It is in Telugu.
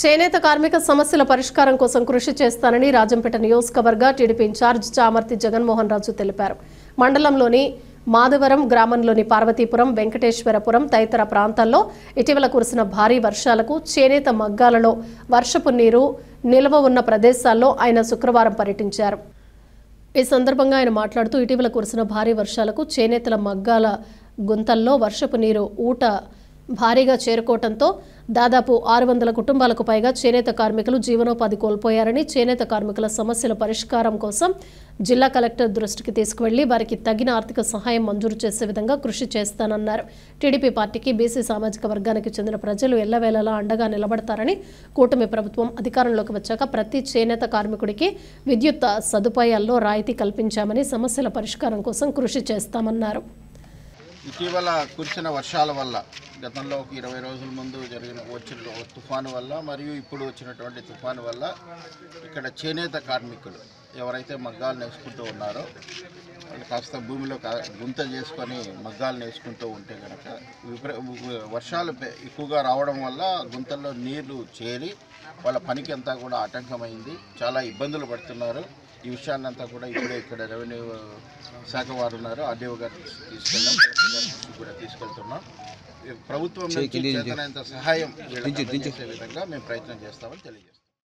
చేనేత కార్మిక సమస్యల పరిష్కారం కోసం కృషి చేస్తానని రాజంపేట నియోజకవర్గ టీడీపీ ఇన్ఛార్జ్ చామర్తి జగన్మోహన్ రాజు తెలిపారు. మండలంలోని మాధవరం గ్రామంలోని పార్వతీపురం, వెంకటేశ్వరపురం తదితర ప్రాంతాల్లో ఇటీవల కురిసిన భారీ వర్షాలకు చేనేత మగ్గాలలో వర్షపు నీరు నిల్వ ఉన్న ప్రదేశాల్లో ఆయన శుక్రవారం పర్యటించారు. ఈ సందర్భంగా ఆయన మాట్లాడుతూ ఇటీవల కురిసిన భారీ వర్షాలకు చేనేతల మగ్గాల గుంతల్లో వర్షపు నీరు ఊట భారీగా చేరుకోవడంతో దాదాపు 600 కుటుంబాలకు పైగా చేనేత కార్మికులు జీవనోపాధి కోల్పోయారని, చేనేత కార్మికుల సమస్యల పరిష్కారం కోసం జిల్లా కలెక్టర్ దృష్టికి తీసుకువెళ్లి వారికి తగిన ఆర్థిక సహాయం మంజూరు చేసే విధంగా కృషి చేస్తానన్నారు. టీడీపీ పార్టీకి బీసీ సామాజిక వర్గానికి చెందిన ప్రజలు ఎల్లవేళలా అండగా నిలబడతారని, కూటమి ప్రభుత్వం అధికారంలోకి వచ్చాక ప్రతి చేనేత కార్మికుడికి విద్యుత్ సదుపాయాల్లో రాయితీ కల్పించామని, సమస్యల పరిష్కారం కోసం కృషి చేస్తామన్నారు. ఇటీవల కురిసిన వర్షాల వల్ల గతంలో 20 రోజుల ముందు వచ్చిన తుఫాను వల్ల మరియు ఇప్పుడు వచ్చినటువంటి తుఫాను వల్ల ఇక్కడ చేనేత కార్మికులు ఎవరైతే మగ్గాలు నేసుకుంటూ ఉన్నారో వాళ్ళు కాస్త భూమిలో గుంత చేసుకొని మగ్గాలు నేసుకుంటూ ఉంటే కనుక వర్షాలు ఎక్కువగా రావడం వల్ల గుంతల్లో నీళ్లు చేరి వాళ్ళ పనికి అంతా కూడా ఆటంకమైంది. చాలా ఇబ్బందులు పడుతున్నారు. ఈ విషయాన్నంతా కూడా ఇప్పుడే ఇక్కడ రెవెన్యూ శాఖ వారు ఉన్నారు, ఆర్డీఓ గారు తీసుకెళ్ళాం, కూడా తీసుకెళ్తున్నాం. ప్రభుత్వం నుంచి చేతనంత సహాయం చేసే విధంగా మేము ప్రయత్నం చేస్తామని తెలియజేస్తాం.